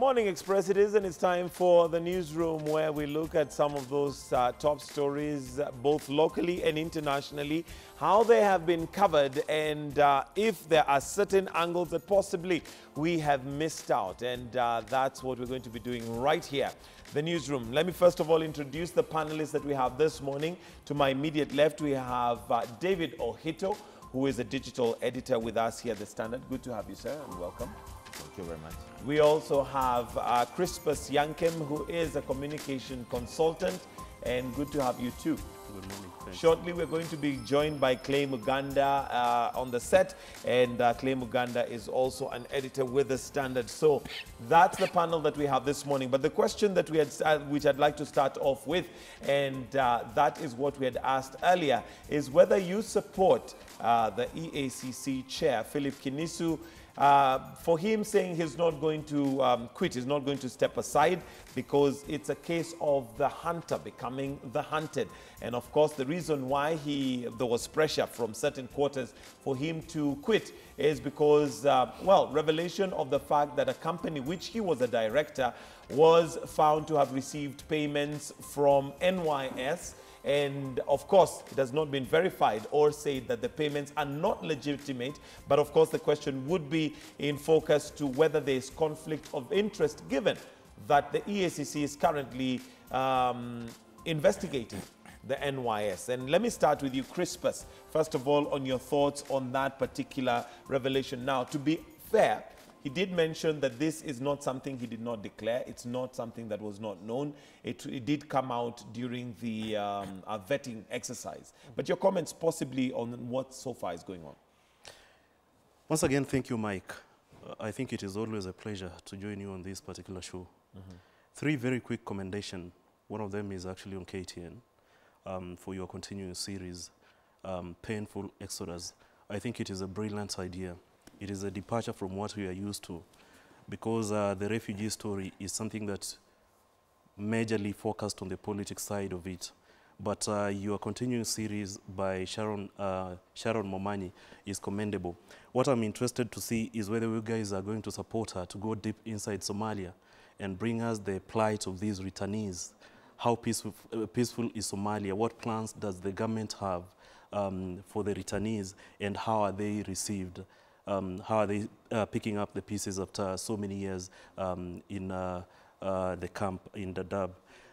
Morning Express it is, and it's time for the newsroom where we look at some of those top stories, both locally and internationally, how they have been covered, and if there are certain angles that possibly we have missed out. And that's what we're going to be doing right here, the newsroom. Let me first of all introduce the panelists that we have this morning. To my immediate left, we have David Ohito, who is a digital editor with us here at The Standard. Good to have you, sir, and welcome. Thank you very much. We also have Crispus Yankem, who is a communication consultant, and good to have you too. Good morning. Thanks. Shortly, we're going to be joined by Clay Muganda on the set, and Clay Muganda is also an editor with The Standard. So that's the panel that we have this morning. But the question that we had, which I'd like to start off with, and that is what we had asked earlier, is whether you support the EACC chair, Philip Kinisu, for him saying he's not going to quit, he's not going to step aside, because it's a case of the hunter becoming the hunted. And of course, the reason why there was pressure from certain quarters for him to quit is because, well, revelation of the fact that a company which he was a director was found to have received payments from NYS. And of course, it has not been verified or said that the payments are not legitimate. But of course, the question would be in focus to whether there is conflict of interest, given that the EACC is currently investigating the NYS. And let me start with you, Crispus. First of all, on your thoughts on that particular revelation. Now, to be fair, he did mention that this is not something he did not declare. It's not something that was not known. It did come out during the vetting exercise. But your comments possibly on what so far is going on. Once again, thank you, Mike. I think it is always a pleasure to join you on this particular show. Three very quick commendations. One of them is actually on KTN for your continuing series, Painful Exodus. I think it is a brilliant idea. It is a departure from what we are used to, because the refugee story is something that majorly focused on the politics side of it. But your continuing series by Sharon Momanyi is commendable. What I'm interested to see is whether you guys are going to support her to go deep inside Somalia and bring us the plight of these returnees. How peaceful is Somalia? What plans does the government have for the returnees, and how are they received? How are they picking up the pieces after so many years in the camp in Dadaab?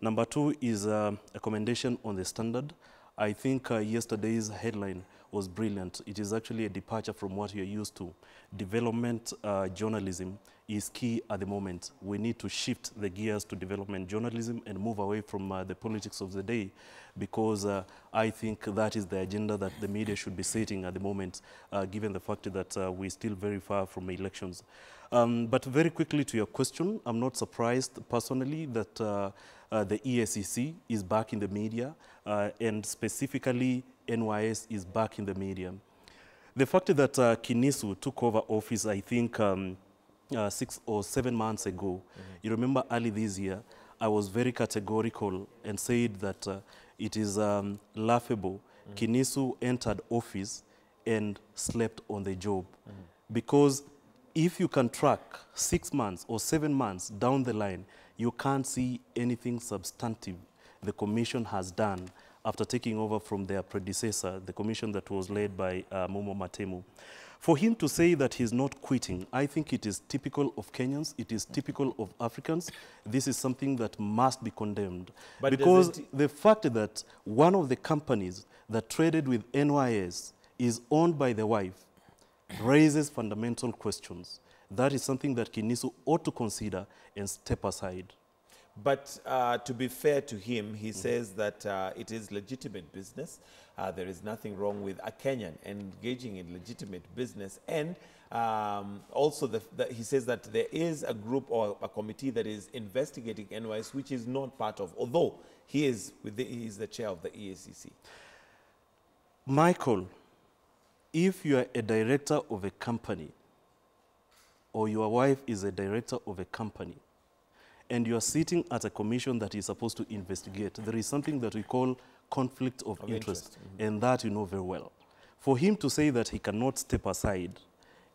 Number two is a commendation on The Standard. I think yesterday's headline was brilliant. It is actually a departure from what you're used to. Development journalism is key at the moment. We need to shift the gears to development journalism and move away from the politics of the day, because I think that is the agenda that the media should be setting at the moment, given the fact that we're still very far from elections. But very quickly to your question, I'm not surprised personally that the EACC is back in the media, and specifically NYS is back in the media. The fact that Kinisu took over office, I think, 6 or 7 months ago, you remember early this year, I was very categorical and said that it is laughable. Kinisu entered office and slept on the job. Because if you can track 6 months or 7 months down the line, you can't see anything substantive the commission has done after taking over from their predecessor, the commission that was led by Momo Matemu. For him to say that he's not quitting, I think it is typical of Kenyans, it is typical of Africans. This is something that must be condemned. But because the fact that one of the companies that traded with NYS is owned by the wife raises fundamental questions. That is something that Kinisu ought to consider and step aside. But to be fair to him, he says that it is legitimate business. There is nothing wrong with a Kenyan engaging in legitimate business. And also, he says that there is a group or a committee that is investigating NYS, which is not part of, although he is the chair of the EACC. Michael, if you are a director of a company, or your wife is a director of a company, and you are sitting at a commission that is supposed to investigate, there is something that we call conflict of interest. And that you know very well. For him to say that he cannot step aside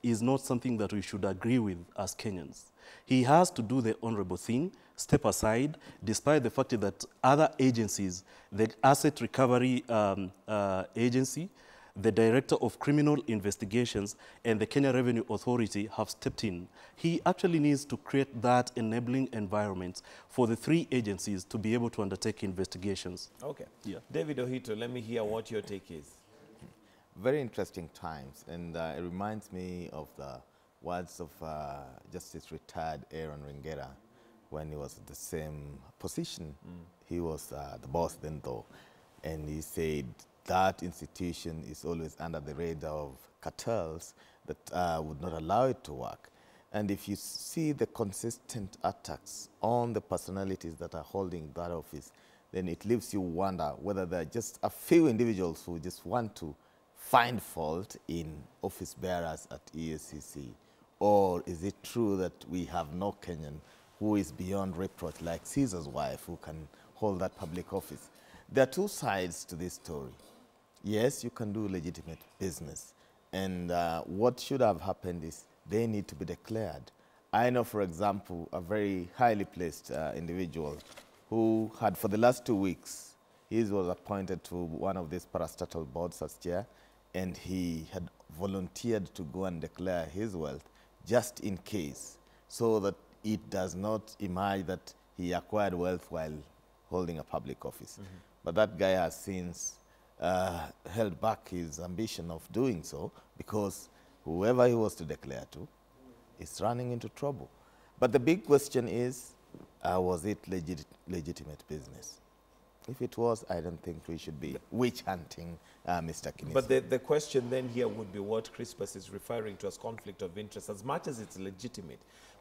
is not something that we should agree with as Kenyans. He has to do the honorable thing, step aside, despite the fact that other agencies, the Asset Recovery Agency, the Director of Criminal Investigations, and the Kenya Revenue Authority have stepped in. He actually needs to create that enabling environment for the three agencies to be able to undertake investigations. Okay. Yeah. David Ohito, let me hear what your take is. Very interesting times, and it reminds me of the words of Justice retired Aaron Ringera when he was in the same position. He was the boss then, though, and he said that institution is always under the radar of cartels that would not allow it to work. And if you see the consistent attacks on the personalities that are holding that office, then it leaves you wonder whether there are just a few individuals who just want to find fault in office bearers at EACC, or is it true that we have no Kenyan who is beyond reproach, like Caesar's wife, who can hold that public office? There are two sides to this story. Yes, you can do legitimate business, and what should have happened is they need to be declared. I know, for example, a very highly placed individual who had, for the last 2 weeks, he was appointed to one of these parastatal boards as chair, and he had volunteered to go and declare his wealth just in case, so that it does not emerge that he acquired wealth while holding a public office. But that guy has since held back his ambition of doing so, because whoever he was to declare to is running into trouble. But the big question is, was it legitimate business? If it was, I don't think we should be witch hunting Mr. Kinisu. But the question then here would be what Crispus is referring to as conflict of interest. As much as it's legitimate,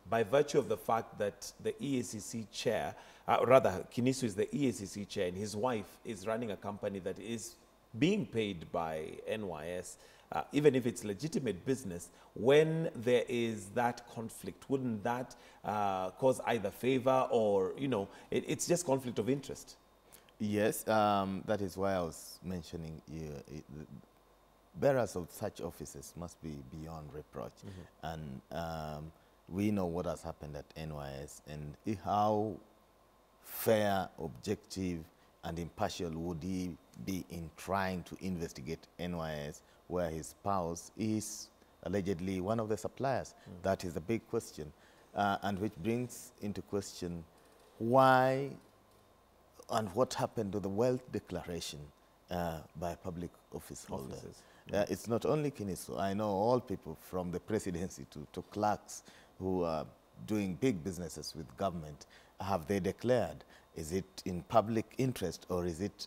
by virtue of the fact that the EACC chair, rather Kinisu is the EACC chair, and his wife is running a company that is being paid by NYS, even if it's legitimate business, when there is that conflict, wouldn't that cause either favor or, you know, it's just conflict of interest? Yes, that is why I was mentioning bearers of such offices must be beyond reproach. And we know what has happened at NYS and how fair, objective, and impartial would he be in trying to investigate NYS, where his spouse is allegedly one of the suppliers. That is a big question, and which brings into question why and what happened to the wealth declaration by public office holders. It's not only Kinisu. I know all people from the presidency to clerks who are doing big businesses with government. Have they declared? Is it in public interest, or is it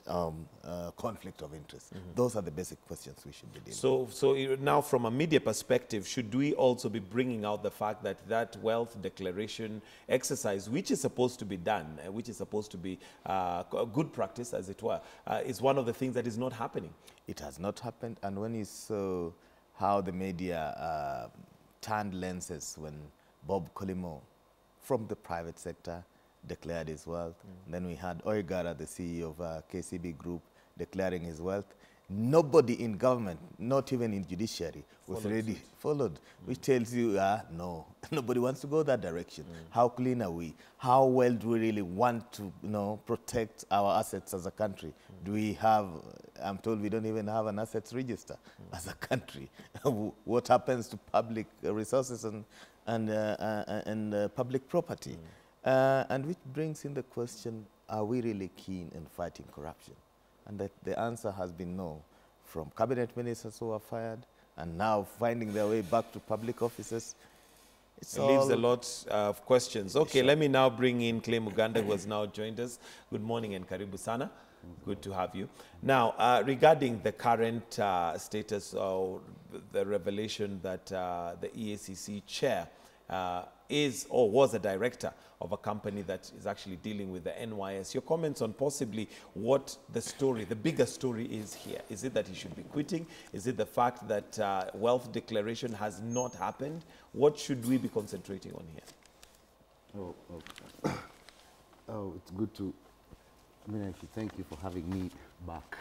conflict of interest? Those are the basic questions we should be dealing with. So now from a media perspective, should we also be bringing out the fact that that wealth declaration exercise, which is supposed to be done, which is supposed to be a good practice, as it were, is one of the things that is not happening? It has not happened, and when you saw how the media turned lenses when Bob Colimo, from the private sector, declared his wealth. Then we had Oigara, the CEO of KCB Group, declaring his wealth. Nobody in government, not even in judiciary, was ready, followed, which tells you, no, nobody wants to go that direction. How clean are we? How well do we really want to, protect our assets as a country? Do we have, I'm told we don't even have an assets register as a country. What happens to public resources and public property? And which brings in the question, are we really keen in fighting corruption? And that the answer has been no, from cabinet ministers who are fired and now finding their way back to public offices. It leaves a lot of questions. Okay, let me now bring in Clay Muganda, who has now joined us. Good morning and karibu sana. Good to have you. Now, regarding the current status of the revelation that the EACC chair is or was a director of a company that is actually dealing with the NYS. Your comments on possibly what the story, the bigger story is here. Is it that he should be quitting? Is it the fact that wealth declaration has not happened? What should we be concentrating on here? Oh, it's good to I mean, I should thank you for having me back.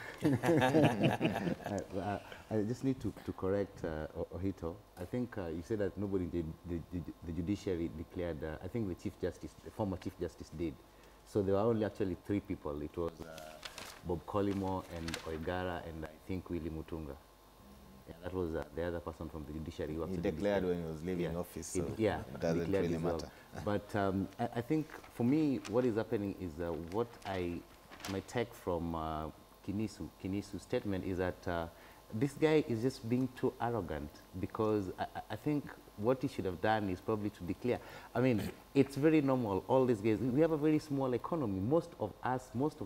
I just need to correct Ohito. I think you said that nobody did, the judiciary declared, I think the Chief Justice, the former Chief Justice did. So there were only actually 3 people. It was Bob Collymore and Oigara and I think Willie Mutunga. Yeah, that was the other person from the judiciary. Who he declared when he was leaving office, so it doesn't really matter. But I think for me, what is happening is my take from Kinisu's statement is that this guy is just being too arrogant, because I think what he should have done is probably to declare. I mean, it's very normal, all these guys, we have a very small economy. Most of us, most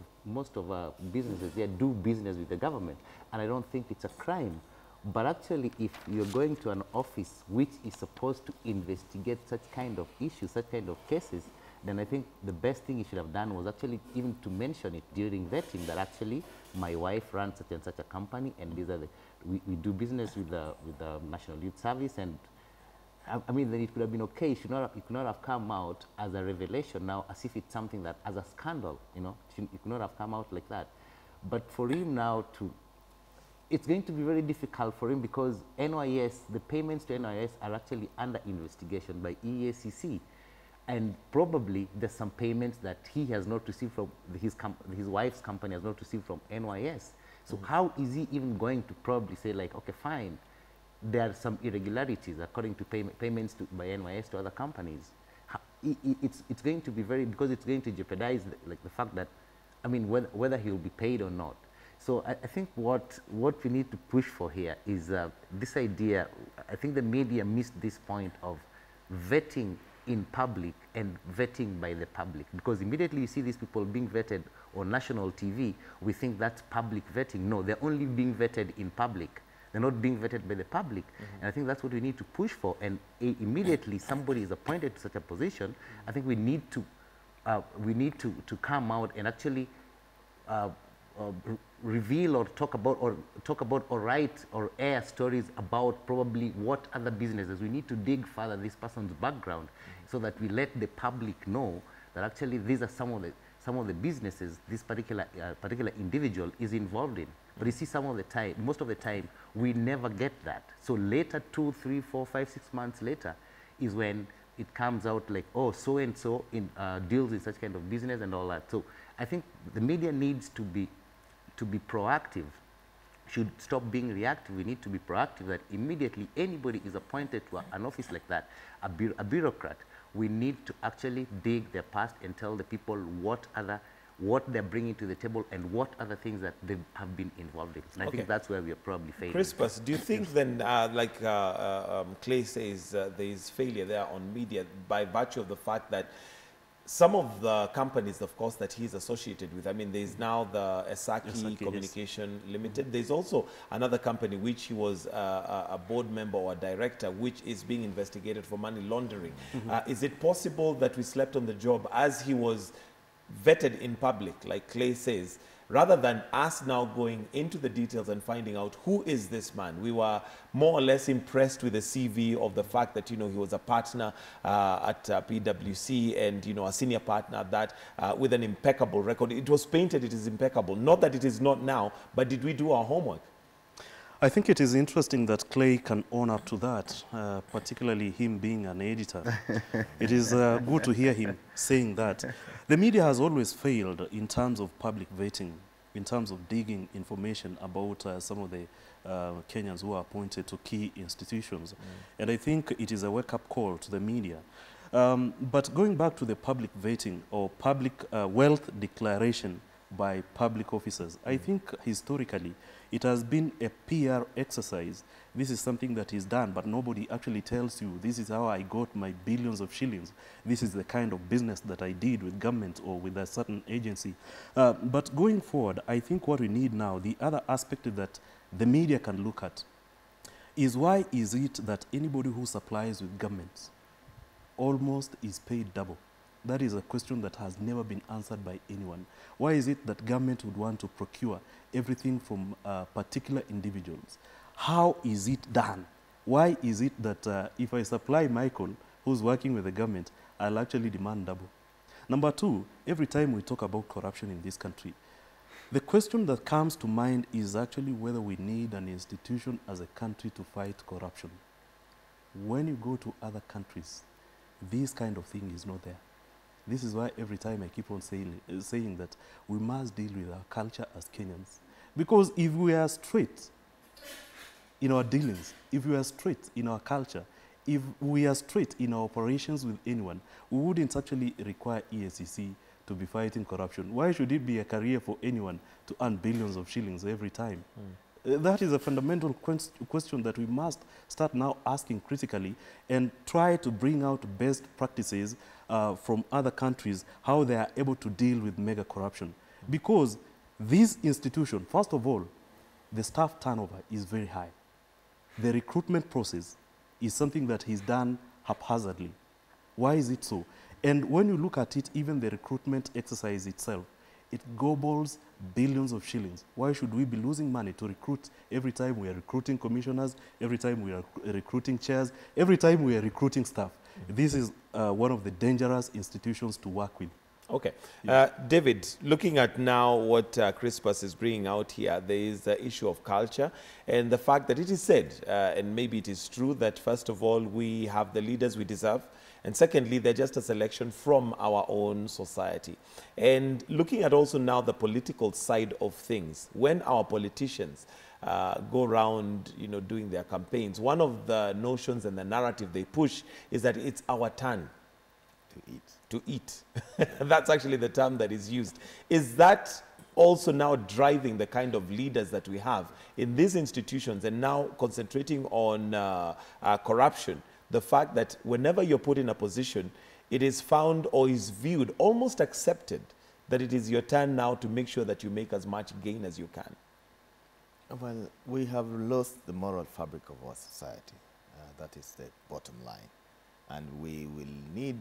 of our businesses here do business with the government, and I don't think it's a crime. But actually, if you're going to an office which is supposed to investigate such kind of issues, such kind of cases, then I think the best thing you should have done was actually even to mention it during vetting, that actually my wife runs such and such a company, and these are we do business with the National Youth Service, and I mean, then it could have been okay. It could not have come out as a revelation now, as if it's something that, as a scandal, you know, it could not have come out like that. But for him now to, it's going to be very difficult for him, because NYS, the payments to NYS are actually under investigation by EACC. And probably there's some payments that he has not received from his wife's company has not received from NYS. So how is he even going to probably say, like, okay, fine, there are some irregularities according to payments by NYS to other companies? It's going to be very, because it's going to jeopardize the fact that, I mean, whether he will be paid or not. So I think what we need to push for here is this idea. I think the media missed this point of vetting in public and vetting by the public, because immediately you see these people being vetted on national TV, we think that's public vetting. No, they're only being vetted in public. They're not being vetted by the public. And I think that's what we need to push for. And immediately somebody is appointed to such a position, I think we need to come out and actually reveal or talk about or write or air stories about probably what other businesses. We need to dig further this person's background, so that we let the public know that actually these are some of the businesses this particular individual is involved in. But you see, most of the time, we never get that. So later, 2, 3, 4, 5, 6 months later, is when it comes out like, oh, so and so deals in such kind of business and all that. So I think the media needs to be proactive, should stop being reactive. We need to be proactive, that immediately anybody is appointed to an office like that, a bureaucrat, we need to actually dig their past and tell the people what they're bringing to the table and what other things that they have been involved in. And I think that's where we are probably failing. Crispus, do you think then, like Clay says, there is failure there on media by virtue of the fact that some of the companies, of course, that he's associated with, I mean, there's now the Esaki Communication Limited. There's also another company which he was a board member or a director, which is being investigated for money laundering. Is it possible that we slept on the job as he was vetted in public, like Clay says, rather than us now going into the details and finding out who is this man? We were more or less impressed with the CV of the fact that, you know, he was a partner at PwC and, you know, a senior partner at that with an impeccable record. It was painted, it is impeccable. Not that it is not now, but did we do our homework? I think it is interesting that Clay can own up to that, particularly him being an editor. It is good to hear him saying that. The media has always failed in terms of public vetting, in terms of digging information about some of the Kenyans who are appointed to key institutions. And I think it is a wake-up call to the media. But going back to the public vetting or public wealth declaration by public officers, I think historically it has been a PR exercise. This is something that is done, but nobody actually tells you, this is how I got my billions of shillings. This is the kind of business that I did with government or with a certain agency. But going forward, I think what we need now, the other aspect that the media can look at, is why is it that anybody who supplies with governments almost is paid double? That is a question that has never been answered by anyone. Why is it that government would want to procure everything from particular individuals? How is it done? Why is it that if I supply Michael, who's working with the government, I'll actually demand double? Number two, every time we talk about corruption in this country, the question that comes to mind is actually whether we need an institution as a country to fight corruption. When you go to other countries, this kind of thing is not there. This is why every time I keep on saying that we must deal with our culture as Kenyans. Because if we are straight in our dealings, if we are straight in our culture, if we are straight in our operations with anyone, we wouldn't actually require EACC to be fighting corruption. Why should it be a career for anyone to earn billions of shillings every time? That is a fundamental question that we must start now asking critically and try to bring out best practices from other countries, how they are able to deal with mega corruption. Because this institution, first of all, the staff turnover is very high. The recruitment process is something that is done haphazardly. Why is it so? And when you look at it, even the recruitment exercise itself, it gobbles billions of shillings. Why should we be losing money to recruit every time we are recruiting commissioners, every time we are recruiting chairs, every time we are recruiting staff? This is one of the dangerous institutions to work with. Okay. David, looking at now what Crispus is bringing out here, there is the issue of culture and the fact that it is said, and maybe it is true, that first of all, we have the leaders we deserve. And secondly, they're just a selection from our own society. And looking at also now the political side of things, when our politicians go around, doing their campaigns, one of the notions and the narrative they push is that it's our turn to eat. That's actually the term that is used. Is that also now driving the kind of leaders that we have in these institutions and now concentrating on corruption? The fact that whenever you're put in a position, it is found or is viewed, almost accepted, that it is your turn now to make sure that you make as much gain as you can. Well, we have lost the moral fabric of our society. That is the bottom line. And we will need